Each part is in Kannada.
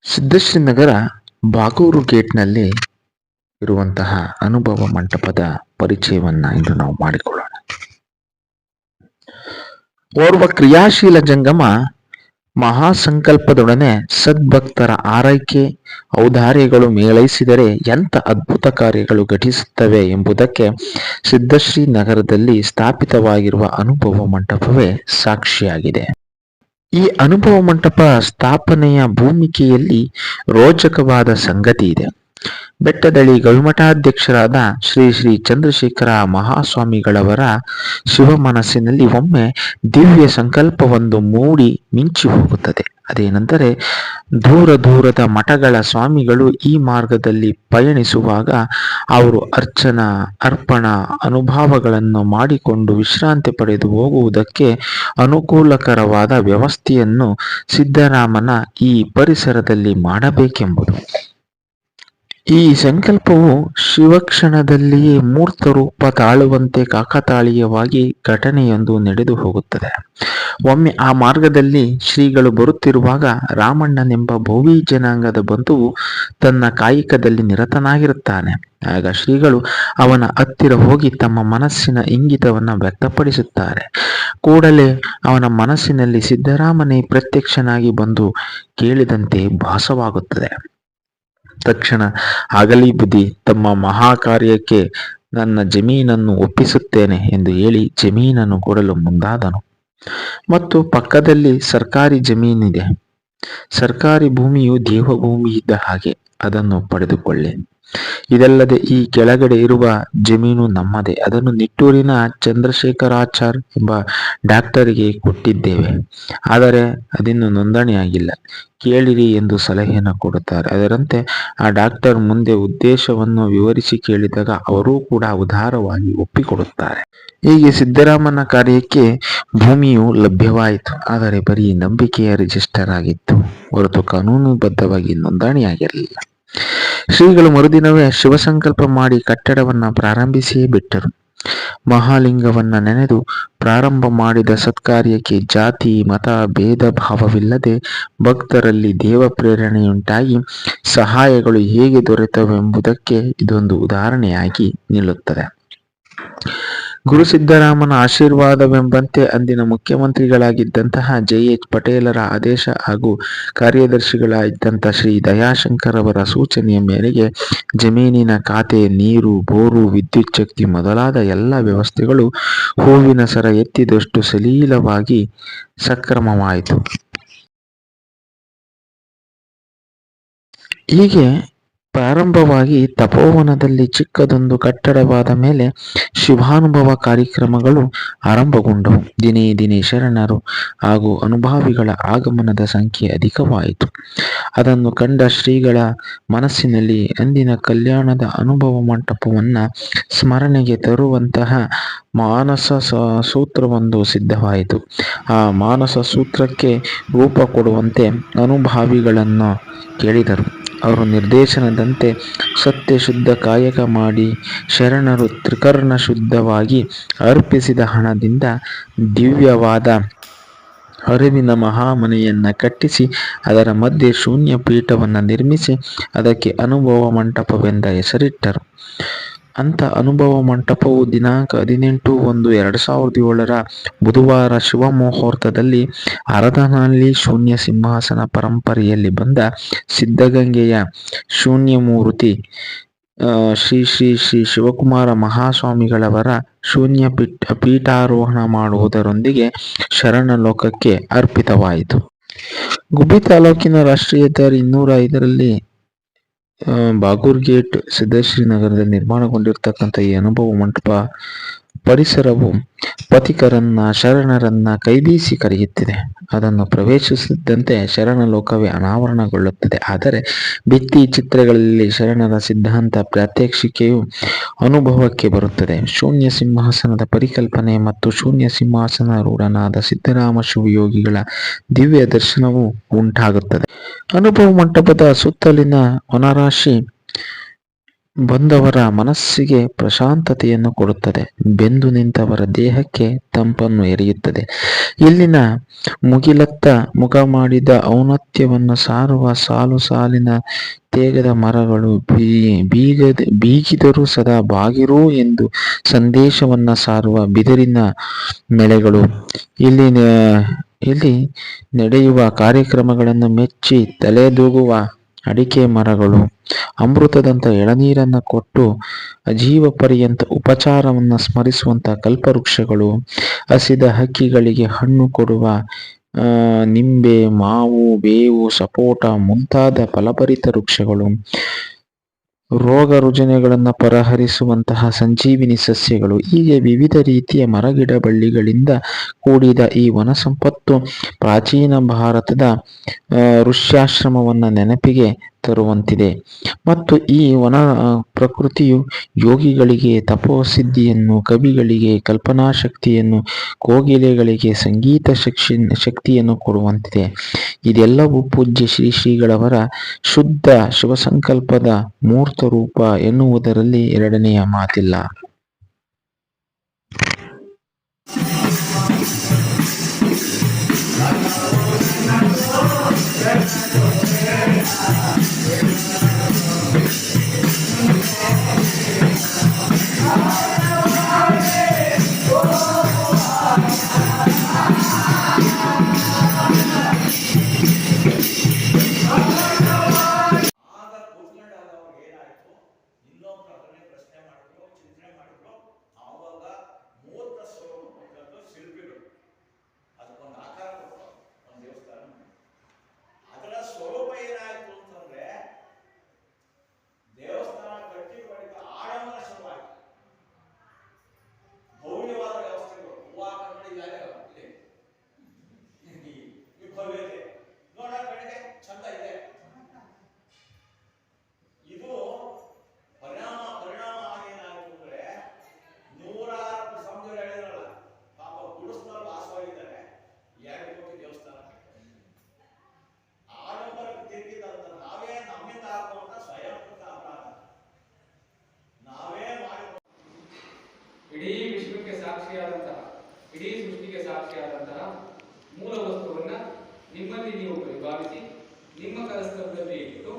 ಸಿದ್ದಶ್ರೀ ನಗರ ಬಾಗೂರು ಗೇಟ್ನಲ್ಲಿ ಇರುವಂತಹ ಅನುಭವ ಮಂಟಪದ ಪರಿಚಯವನ್ನ ಇಂದು ನಾವು ಮಾಡಿಕೊಳ್ಳೋಣ. ಓರ್ವ ಕ್ರಿಯಾಶೀಲ ಜಂಗಮ ಮಹಾಸಂಕಲ್ಪದೊಡನೆ ಸದ್ಭಕ್ತರ ಆರೈಕೆ ಔದಾರ್ಯಗಳು ಮೇಳೈಸಿದರೆ ಎಂಥ ಅದ್ಭುತ ಕಾರ್ಯಗಳು ಘಟಿಸುತ್ತವೆ ಎಂಬುದಕ್ಕೆ ಸಿದ್ದಶ್ರೀ ನಗರದಲ್ಲಿ ಸ್ಥಾಪಿತವಾಗಿರುವ ಅನುಭವ ಮಂಟಪವೇ ಸಾಕ್ಷಿಯಾಗಿದೆ. ಈ ಅನುಭವ ಮಂಟಪ ಸ್ಥಾಪನೆಯ ಭೂಮಿಕೆಯಲ್ಲಿ ರೋಚಕವಾದ ಸಂಗತಿ ಇದೆ. ಬೆಟ್ಟದಳ್ಳಿ ಗವಿಮಠಾಧ್ಯಕ್ಷರಾದ ಶ್ರೀ ಶ್ರೀ ಚಂದ್ರಶೇಖರ ಮಹಾಸ್ವಾಮಿಗಳವರ ಶಿವ ಮನಸ್ಸಿನಲ್ಲಿ ಒಮ್ಮೆ ದಿವ್ಯ ಸಂಕಲ್ಪವೊಂದು ಮೂಡಿ ಮಿಂಚಿ ಹೋಗುತ್ತದೆ. ಅದೇನೆಂದರೆ, ದೂರ ದೂರದ ಮಠಗಳ ಸ್ವಾಮಿಗಳು ಈ ಮಾರ್ಗದಲ್ಲಿ ಪಯಣಿಸುವಾಗ ಅವರು ಅರ್ಪಣ ಅನುಭವಗಳನ್ನು ಮಾಡಿಕೊಂಡು ವಿಶ್ರಾಂತಿ ಪಡೆದು ಹೋಗುವುದಕ್ಕೆ ಅನುಕೂಲಕರವಾದ ವ್ಯವಸ್ಥೆಯನ್ನು ಸಿದ್ದರಾಮನ ಈ ಪರಿಸರದಲ್ಲಿ ಮಾಡಬೇಕೆಂಬುದು. ಈ ಸಂಕಲ್ಪವು ಶಿವಕ್ಷಣದಲ್ಲಿಯೇ ಮೂರ್ತ ರೂಪ ತಾಳುವಂತೆ ಕಾಕತಾಳೀಯವಾಗಿ ಘಟನೆಯೊಂದು ನಡೆದು ಹೋಗುತ್ತದೆ. ಒಮ್ಮೆ ಆ ಮಾರ್ಗದಲ್ಲಿ ಶ್ರೀಗಳು ಬರುತ್ತಿರುವಾಗ ರಾಮಣ್ಣನೆಂಬ ಭೋವಿ ಜನಾಂಗದ ಬಂಧುವು ತನ್ನ ಕಾಯಕದಲ್ಲಿ ನಿರತನಾಗಿರುತ್ತಾನೆ. ಆಗ ಶ್ರೀಗಳು ಅವನ ಹತ್ತಿರ ಹೋಗಿ ತಮ್ಮ ಮನಸ್ಸಿನ ಇಂಗಿತವನ್ನ ವ್ಯಕ್ತಪಡಿಸುತ್ತಾರೆ. ಕೂಡಲೇ ಅವನ ಮನಸ್ಸಿನಲ್ಲಿ ಸಿದ್ದರಾಮನೇ ಪ್ರತ್ಯಕ್ಷನಾಗಿ ಬಂದು ಕೇಳಿದಂತೆ ಭಾಸವಾಗುತ್ತದೆ. ತಕ್ಷಣ ಆಗಲಿ ಬುದ್ಧಿ, ತಮ್ಮ ಮಹಾಕಾರ್ಯಕ್ಕೆ ನನ್ನ ಜಮೀನನ್ನು ಒಪ್ಪಿಸುತ್ತೇನೆ ಎಂದು ಹೇಳಿ ಜಮೀನನ್ನು ಕೊಡಲು ಮುಂದಾದನು. ಮತ್ತು ಪಕ್ಕದಲ್ಲಿ ಸರ್ಕಾರಿ ಜಮೀನಿದೆ. ಸರ್ಕಾರಿ ಭೂಮಿಯು ದೇವಭೂಮಿ ಇದ್ದ ಹಾಗೆ, ಅದನ್ನು ಪಡೆದುಕೊಳ್ಳಿ. ಇದಲ್ಲದೆ ಈ ಕೆಳಗಡೆ ಇರುವ ಜಮೀನು ನಮ್ಮದೇ. ಅದನ್ನು ನಿಟ್ಟೂರಿನ ಚಂದ್ರಶೇಖರಾಚಾರ್ ಎಂಬ ಡಾಕ್ಟರಿಗೆ ಕೊಟ್ಟಿದ್ದೇವೆ. ಆದರೆ ಅದಿನ್ನು ನೋಂದಣಿಯಾಗಿಲ್ಲ. ಕೇಳಿರಿ ಎಂದು ಸಲಹೆಯನ್ನು ಕೊಡುತ್ತಾರೆ. ಅದರಂತೆ ಆ ಡಾಕ್ಟರ್ ಮುಂದೆ ಉದ್ದೇಶವನ್ನು ವಿವರಿಸಿ ಕೇಳಿದಾಗ ಅವರೂ ಕೂಡ ಉದಾರವಾಗಿ ಒಪ್ಪಿಕೊಡುತ್ತಾರೆ. ಹೀಗೆ ಸಿದ್ದರಾಮನ ಕಾರ್ಯಕ್ಕೆ ಭೂಮಿಯು ಲಭ್ಯವಾಯಿತು. ಆದರೆ ಬರೀ ನಂಬಿಕೆಯ ರಿಜಿಸ್ಟರ್ ಆಗಿತ್ತು ಹೊರತು ಕಾನೂನುಬದ್ಧವಾಗಿ ನೋಂದಣಿಯಾಗಿರಲಿಲ್ಲ. ಶ್ರೀಗಳು ಮರುದಿನವೇ ಶಿವಸಂಕಲ್ಪ ಮಾಡಿ ಕಟ್ಟಡವನ್ನ ಪ್ರಾರಂಭಿಸಿಯೇ ಬಿಟ್ಟರು. ಮಹಾಲಿಂಗವನ್ನ ನೆನೆದು ಪ್ರಾರಂಭ ಮಾಡಿದ ಸತ್ಕಾರ್ಯಕ್ಕೆ ಜಾತಿ ಮತ ಭೇದ ಭಾವವಿಲ್ಲದೆ ಭಕ್ತರಲ್ಲಿ ದೇವ ಪ್ರೇರಣೆಯುಂಟಾಗಿ ಸಹಾಯಗಳು ಹೇಗೆ ದೊರೆತವೆಂಬುದಕ್ಕೆ ಇದೊಂದು ಉದಾಹರಣೆಯಾಗಿ ನಿಲ್ಲುತ್ತದೆ. ಗುರು ಸಿದ್ದರಾಮನ ಆಶೀರ್ವಾದವೆಂಬಂತೆ ಅಂದಿನ ಮುಖ್ಯಮಂತ್ರಿಗಳಾಗಿದ್ದಂತಹ ಜೆ.ಎಚ್. ಪಟೇಲರ ಆದೇಶ ಹಾಗೂ ಕಾರ್ಯದರ್ಶಿಗಳಾಗಿದ್ದಂಥ ಶ್ರೀ ದಯಾಶಂಕರ್ ಅವರ ಸೂಚನೆಯ ಮೇರೆಗೆ ಜಮೀನಿನ ಖಾತೆ, ನೀರು, ಬೋರು, ವಿದ್ಯುತ್ ಶಕ್ತಿ ಮೊದಲಾದ ಎಲ್ಲ ವ್ಯವಸ್ಥೆಗಳು ಹೂವಿನ ಸರ ಎತ್ತಿದಷ್ಟು ಸಲೀಲವಾಗಿ ಸಕ್ರಮವಾಯಿತು. ಹೀಗೆ ಪ್ರಾರಂಭವಾಗಿ ತಪೋವನದಲ್ಲಿ ಚಿಕ್ಕದೊಂದು ಕಟ್ಟಡವಾದ ಮೇಲೆ ಶಿವಾನುಭವ ಕಾರ್ಯಕ್ರಮಗಳು ಆರಂಭಗೊಂಡವು. ದಿನೇ ದಿನೇ ಶರಣರು ಹಾಗೂ ಅನುಭಾವಿಗಳ ಆಗಮನದ ಸಂಖ್ಯೆ ಅಧಿಕವಾಯಿತು. ಅದನ್ನು ಕಂಡ ಶ್ರೀಗಳ ಮನಸ್ಸಿನಲ್ಲಿ ಅಂದಿನ ಕಲ್ಯಾಣದ ಅನುಭವ ಮಂಟಪವನ್ನ ಸ್ಮರಣೆಗೆ ತರುವಂತಹ ಮಾನಸ ಸೂತ್ರವೊಂದು ಸಿದ್ಧವಾಯಿತು. ಆ ಮಾನಸ ಸೂತ್ರಕ್ಕೆ ರೂಪ ಕೊಡುವಂತೆ ಅನುಭಾವಿಗಳನ್ನು ಕೇಳಿದರು. ಅವರು ನಿರ್ದೇಶನದಂತೆ ಸತ್ಯ ಶುದ್ಧ ಕಾಯಕ ಮಾಡಿ ಶರಣರು ತ್ರಿಕರ್ಣ ಶುದ್ಧವಾಗಿ ಅರ್ಪಿಸಿದ ಹಣದಿಂದ ದಿವ್ಯವಾದ ಅರಿವಿನ ಮಹಾಮನೆಯನ್ನ ಕಟ್ಟಿಸಿ ಅದರ ಮಧ್ಯೆ ಶೂನ್ಯ ಪೀಠವನ್ನು ನಿರ್ಮಿಸಿ ಅದಕ್ಕೆ ಅನುಭವ ಮಂಟಪವೆಂದ ಹೆಸರಿಟ್ಟರು. ಅಂತ ಅನುಭವ ಮಂಟಪವು ದಿನಾಂಕ 18/1/2007 ಬುಧವಾರ ಶಿವಮುಹೂರ್ತದಲ್ಲಿ ಅರದನಹಳ್ಳಿ ಶೂನ್ಯ ಸಿಂಹಾಸನ ಪರಂಪರೆಯಲ್ಲಿ ಬಂದ ಸಿದ್ಧಗಂಗೆಯ ಶೂನ್ಯಮೂರ್ತಿ ಶ್ರೀ ಶ್ರೀ ಶ್ರೀ ಶಿವಕುಮಾರ ಮಹಾಸ್ವಾಮಿಗಳವರ ಶೂನ್ಯ ಪೀಠಾರೋಹಣ ಮಾಡುವುದರೊಂದಿಗೆ ಶರಣ ಲೋಕಕ್ಕೆ ಅರ್ಪಿತವಾಯಿತು. ಗುಬ್ಬಿ ತಾಲೂಕಿನ ರಾಷ್ಟ್ರೀಯ ಹೆದ್ದಾರಿ 205ರಲ್ಲಿ ಬಾಗೂರ್ ಗೇಟ್ ಸಿದ್ದಶ್ರೀ ನಗರದಲ್ಲಿ ನಿರ್ಮಾಣಗೊಂಡಿರ್ತಕ್ಕಂಥ ಈ ಅನುಭವ ಮಂಟಪ ಪರಿಸರವು ಪಥಿಕರನ್ನ ಶರಣರನ್ನ ಕೈಬೀಸಿ ಕರೆಯುತ್ತಿದೆ. ಅದನ್ನು ಪ್ರವೇಶಿಸುತ್ತಿದ್ದಂತೆ ಶರಣ ಲೋಕವೇ ಅನಾವರಣಗೊಳ್ಳುತ್ತದೆ. ಆದರೆ ಭಿತ್ತಿ ಚಿತ್ರಗಳಲ್ಲಿ ಶರಣರ ಸಿದ್ಧಾಂತ ಪ್ರಾತ್ಯಕ್ಷಿಕೆಯು ಅನುಭವಕ್ಕೆ ಬರುತ್ತದೆ. ಶೂನ್ಯ ಸಿಂಹಾಸನದ ಪರಿಕಲ್ಪನೆ ಮತ್ತು ಶೂನ್ಯ ಸಿಂಹಾಸನ ರೂಢನಾದ ಸಿದ್ದರಾಮ ಶಿವಯೋಗಿಗಳ ದಿವ್ಯ ದರ್ಶನವು ಉಂಟಾಗುತ್ತದೆ. ಅನುಭವ ಮಂಟಪದ ಸುತ್ತಲಿನ ವನರಾಶಿ ಬಂದವರ ಮನಸ್ಸಿಗೆ ಪ್ರಶಾಂತತೆಯನ್ನು ಕೊಡುತ್ತದೆ, ಬೆಂದು ನಿಂತವರ ದೇಹಕ್ಕೆ ತಂಪನ್ನು ಎರೆಯುತ್ತದೆ. ಇಲ್ಲಿನ ಮುಗಿಲತ್ತ ಮುಖ ಮಾಡಿದ ಔನ್ನತ್ಯವನ್ನು ಸಾರುವ ಸಾಲು ಸಾಲಿನ ತೇಗದ ಮರಗಳು, ಬೀಗಿದರೂ ಸದಾ ಬಾಗಿರು ಎಂದು ಸಂದೇಶವನ್ನ ಸಾರುವ ಬಿದಿರಿನ ಮೆಳೆಗಳು, ಇಲ್ಲಿ ನಡೆಯುವ ಕಾರ್ಯಕ್ರಮಗಳನ್ನು ಮೆಚ್ಚಿ ತಲೆದೂಗುವ ಅಡಿಕೆ ಮರಗಳು, ಅಮೃತದಂತ ಎಳನೀರನ್ನ ಕೊಟ್ಟು ಅಜೀವ ಪರ್ಯಂತ ಉಪಚಾರವನ್ನ ಸ್ಮರಿಸುವಂತ ಕಲ್ಪವೃಕ್ಷಗಳು, ಹಸಿದ ಹಕ್ಕಿಗಳಿಗೆ ಹಣ್ಣು ಕೊಡುವ ನಿಂಬೆ, ಮಾವು, ಬೇವು, ಸಪೋಟ ಮುಂತಾದ ಫಲಭರಿತ ವೃಕ್ಷಗಳು, ರೋಗ ರುಜಿನಗಳನ್ನು ಪರಿಹರಿಸುವಂತಹ ಸಂಜೀವಿನಿ ಸಸ್ಯಗಳು, ಹೀಗೆ ವಿವಿಧ ರೀತಿಯ ಮರಗಿಡ ಬಳ್ಳಿಗಳಿಂದ ಕೂಡಿದ ಈ ವನ ಸಂಪತ್ತು ಪ್ರಾಚೀನ ಭಾರತದ ಋಷ್ಯಾಶ್ರಮವನ್ನ ನೆನಪಿಗೆ ತರುವಂತಿದೆ. ಮತ್ತು ಈ ವನ ಪ್ರಕೃತಿಯು ಯೋಗಿಗಳಿಗೆ ತಪೋಸಿದ್ಧಿಯನ್ನು, ಕವಿಗಳಿಗೆ ಕಲ್ಪನಾ ಶಕ್ತಿಯನ್ನು, ಕೋಗಿಲೆಗಳಿಗೆ ಸಂಗೀತ ಶಕ್ತಿಯನ್ನು ಕೊಡುವಂತಿದೆ. ಇದೆಲ್ಲವೂ ಪೂಜ್ಯ ಶ್ರೀ ಶ್ರೀಗಳವರ ಶುದ್ಧ ಶಿವಸಂಕಲ್ಪದ ಮೂರ್ತ ರೂಪ ಎನ್ನುವುದರಲ್ಲಿ ಎರಡನೆಯ ಮಾತಿಲ್ಲ. ಇಡೀ ವಿಶ್ವಕ್ಕೆ ಸಾಕ್ಷಿಯಾದಂತಹ, ಇಡೀ ಸೃಷ್ಟಿಗೆ ಸಾಕ್ಷಿಯಾದಂತಹ ಮೂಲ ವಸ್ತುವನ್ನ ನಿಮ್ಮಲ್ಲಿ ನೀವು ಪರಿಭಾವಿಸಿ ನಿಮ್ಮ ಕರ್ತವ್ಯದಲ್ಲಿ ಇಟ್ಟು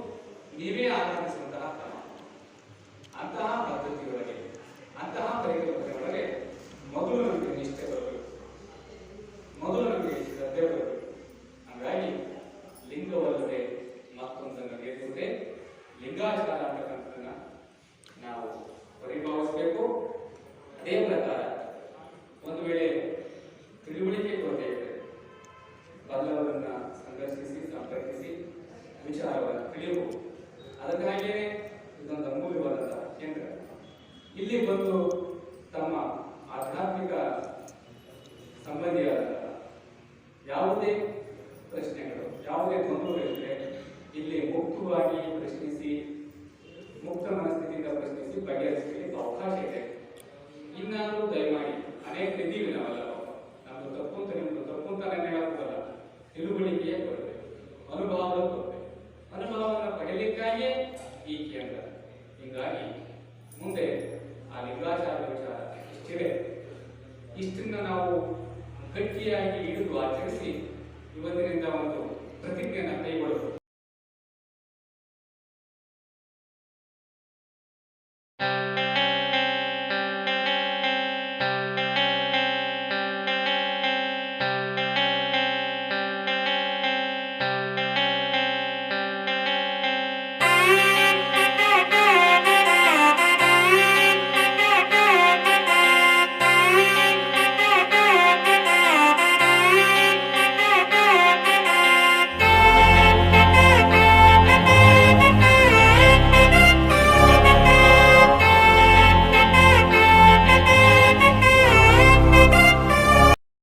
ನೀವೇ ಆರಾಧಿಸುವಂತಹ ಕ್ರಮ. ಅಂತಹ ಪದ್ಧತಿಯೊಳಗೆ, ಅಂತಹ ಪರಿಕಲ್ಪನೆಯೊಳಗೆ ಮೊದಲು ನಮಗೆ ನಿಷ್ಠೆ ಬರಬೇಕು, ಮೊದಲು ನಮಗೆ ಶ್ರದ್ಧೆ ಬರಬೇಕು. ಹಾಗಾಗಿ ಲಿಂಗವಲ್ಲದೆ ಮತ್ತೊಂದನ್ನು ಗೆದ್ದುವುದೇ ಲಿಂಗಾಚಾರ ಅಂತಕ್ಕಂಥದ್ದನ್ನ ನಾವು ಪರಿಭಾವಿಸಬೇಕು. ಅದೇ ಪ್ರಕಾರ ಒಂದು ವೇಳೆ ತಿಳುವಳಿಕೆ ಕೊರತೆ ಇದೆ, ಬಲ್ಲವರನ್ನ ಸಂದರ್ಶಿಸಿ ಸಂಪರ್ಕಿಸಿ ವಿಚಾರವನ್ನು ತಿಳಿಯಬಹುದು. ಅದಕ್ಕಾಗಿಯೇ ಇದೊಂದು ಅಮೂಲ್ಯವಾದಂತಹ ಕೇಂದ್ರ. ಇಲ್ಲಿ ಬಂದು ತಮ್ಮ ಆಧ್ಯಾತ್ಮಿಕ ಸಂಬಂಧಿಯಾದ ಯಾವುದೇ ಪ್ರಶ್ನೆಗಳು, ಯಾವುದೇ ಗೊಂದಲಗಳಿದ್ರೆ ಇಲ್ಲಿ ಮುಕ್ತವಾಗಿ ಪ್ರಶ್ನಿಸಿ, ಮುಕ್ತ ಮನಸ್ಥಿತಿಯಿಂದ ಪ್ರಶ್ನಿಸಿ ಬಗೆಹರಿಸಲಿಕ್ಕೆ ಅವಕಾಶ ಇದೆ. ಇನ್ನಾದರೂ ದಯಮಾಡಿ, ಅನೇಕ ಇದ್ದೀವಿ ನಾವೆಲ್ಲ, ನಮ್ದು ತಪ್ಪು ಅಂತ ನಿಮ್ದು ತಪ್ಪು ಅಂತ ನೆನೆ ಹಾಕೋಲ್ಲ, ತಿಳುವಳಿಕೆಯೇ ಬರಬೇಕು, ಅನುಭವದ